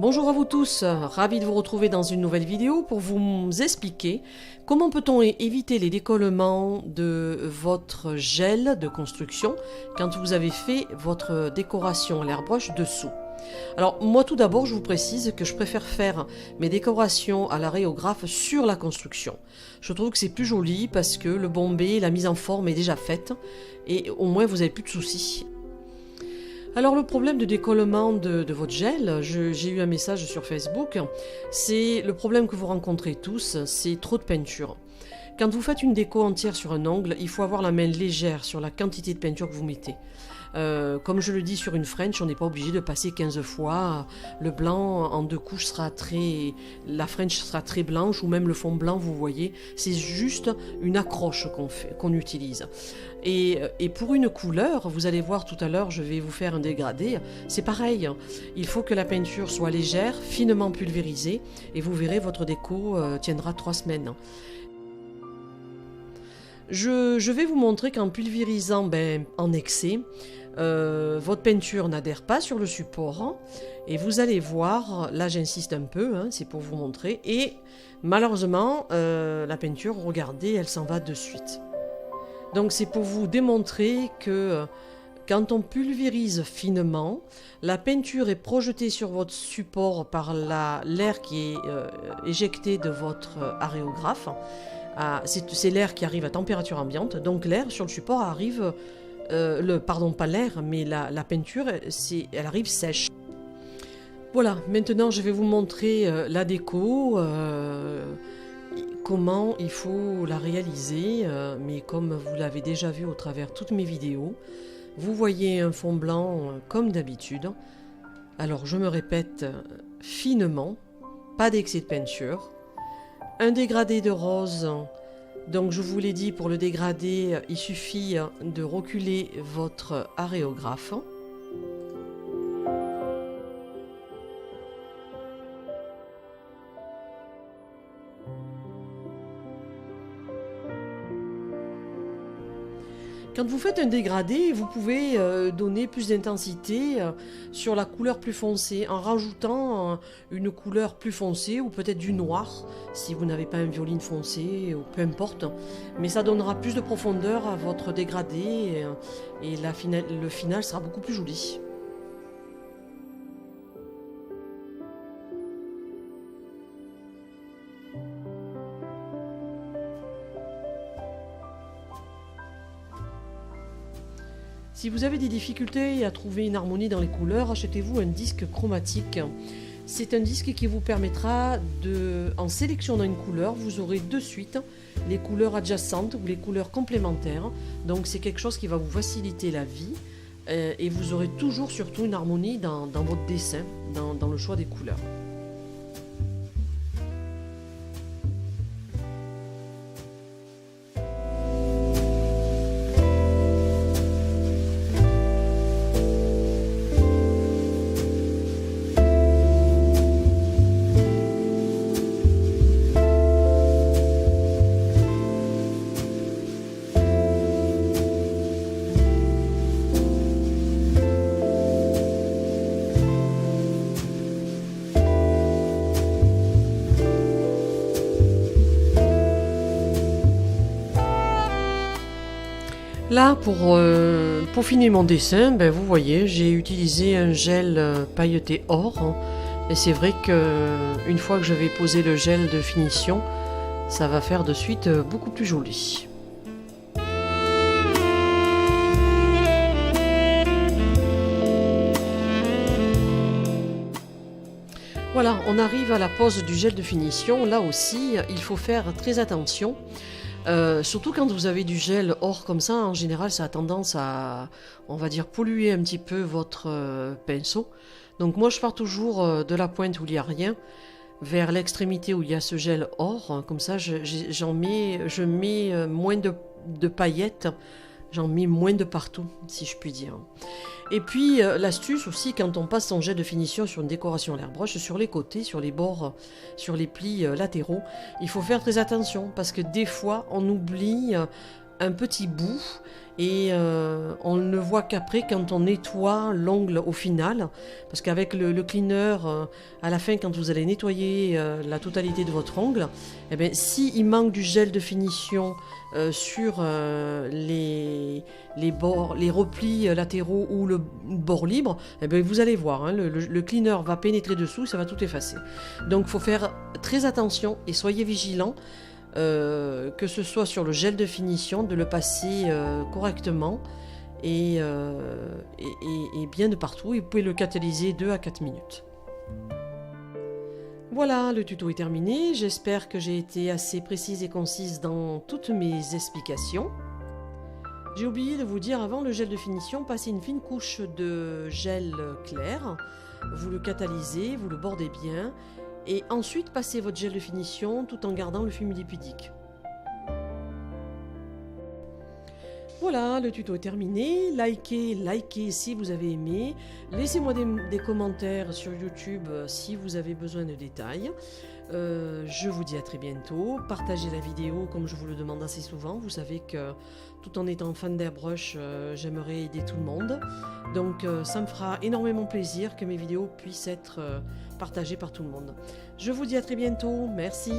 Bonjour à vous tous, ravi de vous retrouver dans une nouvelle vidéo pour vous expliquer comment peut-on éviter les décollements de votre gel de construction quand vous avez fait votre décoration à l'airbrush dessous. Alors moi tout d'abord je vous précise que je préfère faire mes décorations à l'aréographe sur la construction. Je trouve que c'est plus joli parce que le bombé, la mise en forme est déjà faite et au moins vous n'avez plus de soucis. Alors le problème de décollement de votre gel, j'ai eu un message sur Facebook, c'est le problème que vous rencontrez tous, c'est trop de peinture. Quand vous faites une déco entière sur un ongle, il faut avoir la main légère sur la quantité de peinture que vous mettez. Comme je le dis sur une French, on n'est pas obligé de passer 15 fois. Le blanc en 2 couches sera très... La French sera très blanche, ou même le fond blanc, vous voyez. C'est juste une accroche qu'on utilise. Et pour une couleur, vous allez voir tout à l'heure, je vais vous faire un dégradé. C'est pareil, il faut que la peinture soit légère, finement pulvérisée, et vous verrez, votre déco tiendra 3 semaines. Je vais vous montrer qu'en pulvérisant en excès, votre peinture n'adhère pas sur le support et vous allez voir, là j'insiste un peu, c'est pour vous montrer, et malheureusement la peinture, regardez, elle s'en va de suite. Donc c'est pour vous démontrer que quand on pulvérise finement, la peinture est projetée sur votre support par l'air qui est éjecté de votre aréographe. C'est l'air qui arrive à température ambiante, donc l'air sur le support arrive, pas l'air, mais la peinture, elle arrive sèche. Voilà, maintenant je vais vous montrer la déco, comment il faut la réaliser, mais comme vous l'avez déjà vu au travers toutes mes vidéos, vous voyez un fond blanc comme d'habitude. Alors je me répète finement, pas d'excès de peinture. Un dégradé de rose, donc je vous l'ai dit, pour le dégradé, il suffit de reculer votre aréographe. Quand vous faites un dégradé, vous pouvez donner plus d'intensité sur la couleur plus foncée en rajoutant une couleur plus foncée ou peut-être du noir si vous n'avez pas un violine foncé ou peu importe. Mais ça donnera plus de profondeur à votre dégradé et le final sera beaucoup plus joli. Si vous avez des difficultés à trouver une harmonie dans les couleurs, achetez-vous un disque chromatique. C'est un disque qui vous permettra en sélectionnant une couleur, vous aurez de suite les couleurs adjacentes ou les couleurs complémentaires. Donc c'est quelque chose qui va vous faciliter la vie et vous aurez toujours surtout une harmonie dans votre dessin, dans le choix des couleurs. Là, pour finir mon dessin, vous voyez, j'ai utilisé un gel pailleté or. Et c'est vrai qu'une fois que je vais poser le gel de finition, ça va faire de suite beaucoup plus joli. Voilà, on arrive à la pose du gel de finition. Là aussi, il faut faire très attention. Surtout quand vous avez du gel or comme ça, en général ça a tendance à, on va dire, polluer un petit peu votre pinceau. Donc moi je pars toujours de la pointe où il n'y a rien vers l'extrémité où il y a ce gel or. Comme ça je mets moins de paillettes, j'en mets moins de partout si je puis dire. Et puis l'astuce aussi, quand on passe son jet de finition sur une décoration à l'airbrush, sur les côtés, sur les bords, sur les plis latéraux, il faut faire très attention parce que des fois on oublie un petit bout et on ne le voit qu'après quand on nettoie l'ongle au final, parce qu'avec le cleaner à la fin, quand vous allez nettoyer la totalité de votre ongle, eh bien, s'il manque du gel de finition sur les bords, les replis latéraux ou le bord libre, eh bien, vous allez voir, hein, le cleaner va pénétrer dessous, ça va tout effacer. Donc il faut faire très attention et soyez vigilants. Que ce soit sur le gel de finition, de le passer correctement et bien de partout. Et vous pouvez le catalyser 2 à 4 minutes. Voilà, le tuto est terminé. J'espère que j'ai été assez précise et concise dans toutes mes explications. J'ai oublié de vous dire avant le gel de finition, passez une fine couche de gel clair. Vous le catalysez, vous le bordez bien. Et ensuite, passez votre gel de finition tout en gardant le film lipidique. Voilà, le tuto est terminé. Likez si vous avez aimé. Laissez-moi des commentaires sur YouTube si vous avez besoin de détails. Je vous dis à très bientôt. Partagez la vidéo comme je vous le demande assez souvent. Vous savez que tout en étant fan d'airbrush, j'aimerais aider tout le monde. Donc ça me fera énormément plaisir que mes vidéos puissent être partagées par tout le monde. Je vous dis à très bientôt. Merci.